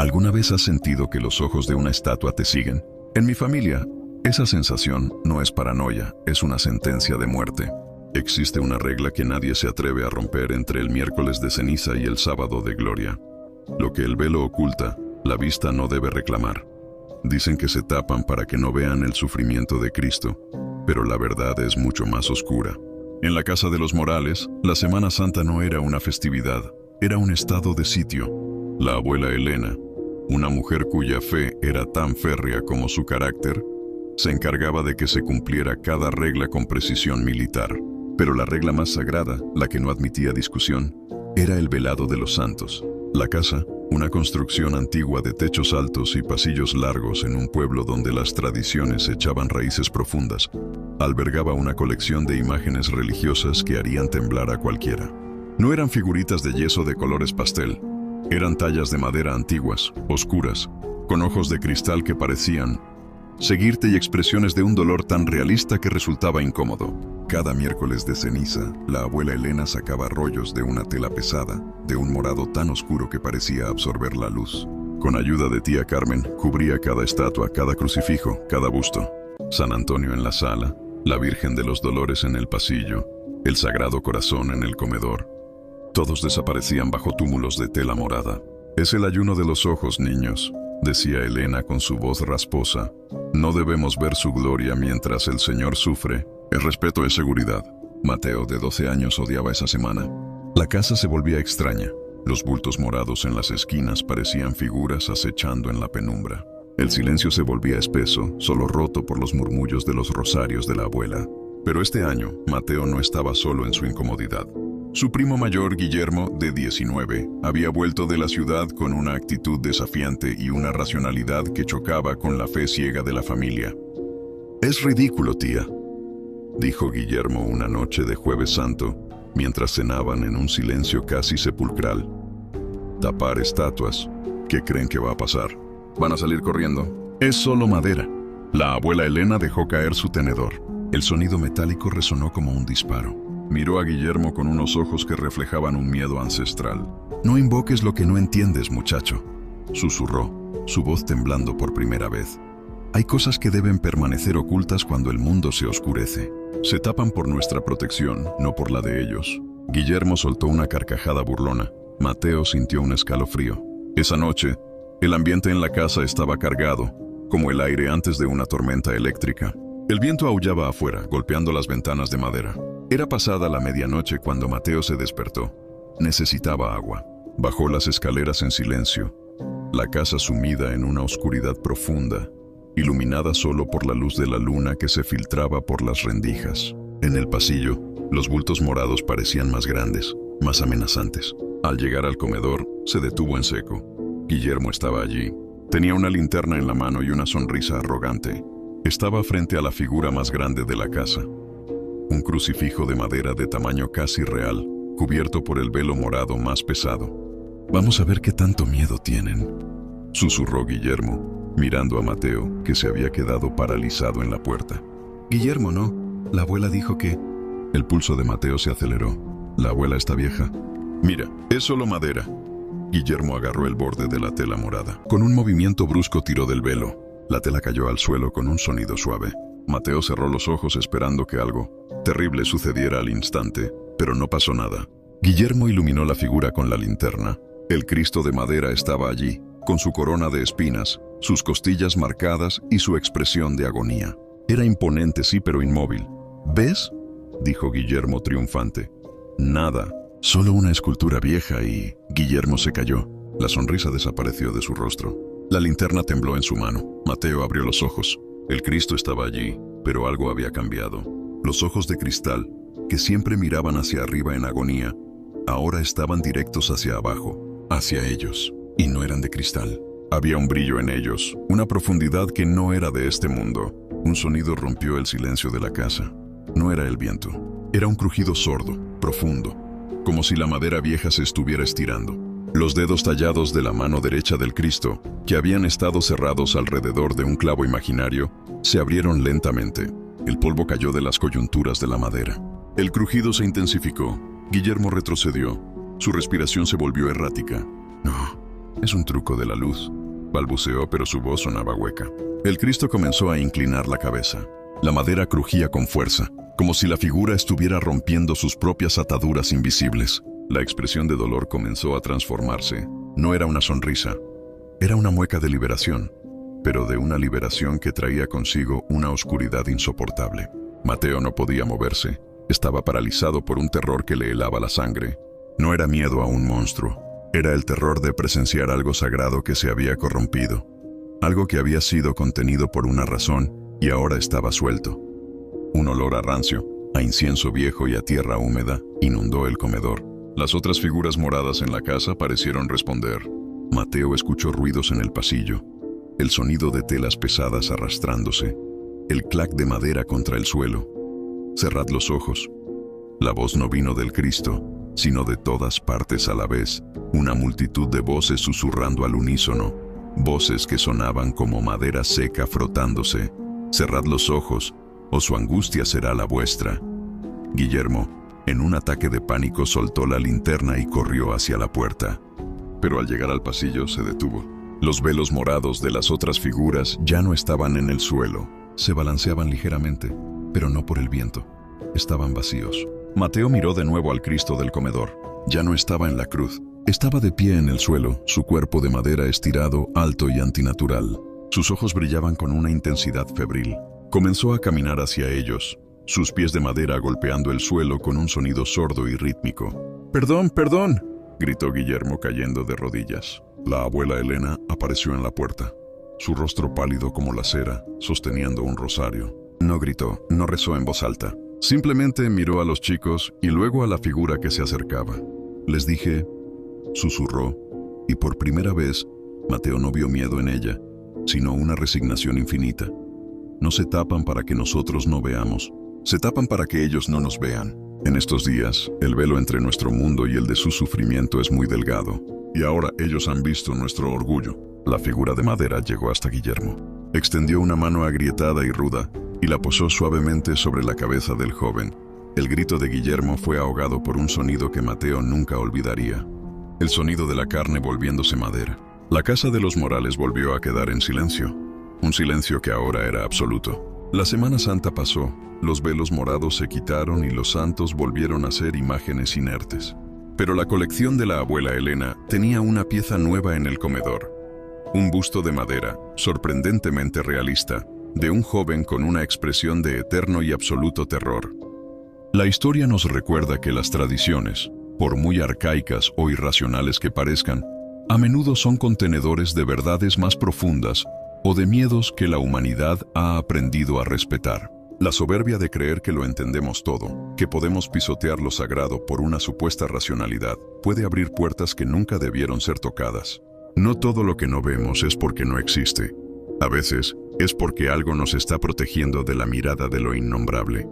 ¿Alguna vez has sentido que los ojos de una estatua te siguen? En mi familia, esa sensación no es paranoia, es una sentencia de muerte. Existe una regla que nadie se atreve a romper entre el miércoles de ceniza y el sábado de gloria. Lo que el velo oculta, la vista no debe reclamar. Dicen que se tapan para que no vean el sufrimiento de Cristo, pero la verdad es mucho más oscura. En la casa de los Morales, la Semana Santa no era una festividad, era un estado de sitio. La abuela Elena, una mujer cuya fe era tan férrea como su carácter, se encargaba de que se cumpliera cada regla con precisión militar. Pero la regla más sagrada, la que no admitía discusión, era el velado de los santos. La casa, una construcción antigua de techos altos y pasillos largos en un pueblo donde las tradiciones echaban raíces profundas, albergaba una colección de imágenes religiosas que harían temblar a cualquiera. No eran figuritas de yeso de colores pastel, eran tallas de madera antiguas, oscuras, con ojos de cristal que parecían seguirte y expresiones de un dolor tan realista que resultaba incómodo. Cada miércoles de ceniza, la abuela Elena sacaba rollos de una tela pesada, de un morado tan oscuro que parecía absorber la luz. Con ayuda de tía Carmen, cubría cada estatua, cada crucifijo, cada busto. San Antonio en la sala, la Virgen de los Dolores en el pasillo, el Sagrado Corazón en el comedor. Todos desaparecían bajo túmulos de tela morada. «Es el ayuno de los ojos, niños», decía Elena con su voz rasposa. «No debemos ver su gloria mientras el Señor sufre. El respeto es seguridad». Mateo, de 12 años, odiaba esa semana. La casa se volvía extraña. Los bultos morados en las esquinas parecían figuras acechando en la penumbra. El silencio se volvía espeso, solo roto por los murmullos de los rosarios de la abuela. Pero este año, Mateo no estaba solo en su incomodidad. Su primo mayor, Guillermo, de 19, había vuelto de la ciudad con una actitud desafiante y una racionalidad que chocaba con la fe ciega de la familia. «Es ridículo, tía», dijo Guillermo una noche de Jueves Santo, mientras cenaban en un silencio casi sepulcral. «Tapar estatuas. ¿Qué creen que va a pasar? Van a salir corriendo. Es solo madera». La abuela Elena dejó caer su tenedor. El sonido metálico resonó como un disparo. Miró a Guillermo con unos ojos que reflejaban un miedo ancestral. «No invoques lo que no entiendes, muchacho», susurró, su voz temblando por primera vez. «Hay cosas que deben permanecer ocultas cuando el mundo se oscurece. Se tapan por nuestra protección, no por la de ellos». Guillermo soltó una carcajada burlona. Mateo sintió un escalofrío. Esa noche, el ambiente en la casa estaba cargado, como el aire antes de una tormenta eléctrica. El viento aullaba afuera, golpeando las ventanas de madera. Era pasada la medianoche cuando Mateo se despertó. Necesitaba agua. Bajó las escaleras en silencio. La casa sumida en una oscuridad profunda, iluminada solo por la luz de la luna que se filtraba por las rendijas. En el pasillo, los bultos morados parecían más grandes, más amenazantes. Al llegar al comedor, se detuvo en seco. Guillermo estaba allí. Tenía una linterna en la mano y una sonrisa arrogante. Estaba frente a la figura más grande de la casa. Un crucifijo de madera de tamaño casi real, cubierto por el velo morado más pesado. «Vamos a ver qué tanto miedo tienen», susurró Guillermo, mirando a Mateo, que se había quedado paralizado en la puerta. «Guillermo, no. La abuela dijo que...» El pulso de Mateo se aceleró. «La abuela está vieja». «Mira, es solo madera». Guillermo agarró el borde de la tela morada. Con un movimiento brusco tiró del velo. La tela cayó al suelo con un sonido suave. Mateo cerró los ojos esperando que algo terrible sucediera al instante, pero no pasó nada. Guillermo iluminó la figura con la linterna. El Cristo de madera estaba allí, con su corona de espinas, sus costillas marcadas y su expresión de agonía. Era imponente, sí, pero inmóvil. «¿Ves?», dijo Guillermo triunfante. «Nada, solo una escultura vieja y...» Guillermo se calló. La sonrisa desapareció de su rostro. La linterna tembló en su mano. Mateo abrió los ojos. El Cristo estaba allí, pero algo había cambiado. Los ojos de cristal, que siempre miraban hacia arriba en agonía, ahora estaban directos hacia abajo, hacia ellos, y no eran de cristal. Había un brillo en ellos, una profundidad que no era de este mundo. Un sonido rompió el silencio de la casa. No era el viento, era un crujido sordo, profundo, como si la madera vieja se estuviera estirando. Los dedos tallados de la mano derecha del Cristo, que habían estado cerrados alrededor de un clavo imaginario, se abrieron lentamente. El polvo cayó de las coyunturas de la madera. El crujido se intensificó. Guillermo retrocedió. Su respiración se volvió errática. «No, Es un truco de la luz, balbuceó, pero su voz sonaba hueca. El Cristo comenzó a inclinar la cabeza. La madera crujía con fuerza, como si la figura estuviera rompiendo sus propias ataduras invisibles. La expresión de dolor comenzó a transformarse. No era una sonrisa, era una mueca de liberación, pero de una liberación que traía consigo una oscuridad insoportable. Mateo no podía moverse. Estaba paralizado por un terror que le helaba la sangre. No era miedo a un monstruo. Era el terror de presenciar algo sagrado que se había corrompido. Algo que había sido contenido por una razón y ahora estaba suelto. Un olor a rancio, a incienso viejo y a tierra húmeda inundó el comedor. Las otras figuras moradas en la casa parecieron responder. Mateo escuchó ruidos en el pasillo. El sonido de telas pesadas arrastrándose. El clac de madera contra el suelo. Cerrad los ojos. La voz no vino del Cristo, sino de todas partes a la vez. Una multitud de voces susurrando al unísono. Voces que sonaban como madera seca frotándose. Cerrad los ojos, o su angustia será la vuestra. Guillermo, en un ataque de pánico, soltó la linterna y corrió hacia la puerta. Pero al llegar al pasillo se detuvo. Los velos morados de las otras figuras ya no estaban en el suelo. Se balanceaban ligeramente, pero no por el viento. Estaban vacíos. Mateo miró de nuevo al Cristo del comedor. Ya no estaba en la cruz. Estaba de pie en el suelo, su cuerpo de madera estirado, alto y antinatural. Sus ojos brillaban con una intensidad febril. Comenzó a caminar hacia ellos, sus pies de madera golpeando el suelo con un sonido sordo y rítmico. «¡Perdón, perdón!», gritó Guillermo cayendo de rodillas. La abuela Elena apareció en la puerta, su rostro pálido como la cera, sosteniendo un rosario. No gritó, no rezó en voz alta. Simplemente miró a los chicos y luego a la figura que se acercaba. «Les dije», susurró, y por primera vez Mateo no vio miedo en ella, sino una resignación infinita. No se tapan para que nosotros no veamos, se tapan para que ellos no nos vean. En estos días, el velo entre nuestro mundo y el de su sufrimiento es muy delgado, y ahora ellos han visto nuestro orgullo. La figura de madera llegó hasta Guillermo. Extendió una mano agrietada y ruda, y la posó suavemente sobre la cabeza del joven. El grito de Guillermo fue ahogado por un sonido que Mateo nunca olvidaría. El sonido de la carne volviéndose madera. La casa de los Morales volvió a quedar en silencio. Un silencio que ahora era absoluto. La Semana Santa pasó, los velos morados se quitaron y los santos volvieron a ser imágenes inertes. Pero la colección de la abuela Elena tenía una pieza nueva en el comedor. Un busto de madera, sorprendentemente realista, de un joven con una expresión de eterno y absoluto terror. La historia nos recuerda que las tradiciones, por muy arcaicas o irracionales que parezcan, a menudo son contenedores de verdades más profundas o de miedos que la humanidad ha aprendido a respetar. La soberbia de creer que lo entendemos todo, que podemos pisotear lo sagrado por una supuesta racionalidad, puede abrir puertas que nunca debieron ser tocadas. No todo lo que no vemos es porque no existe. A veces, es porque algo nos está protegiendo de la mirada de lo innombrable.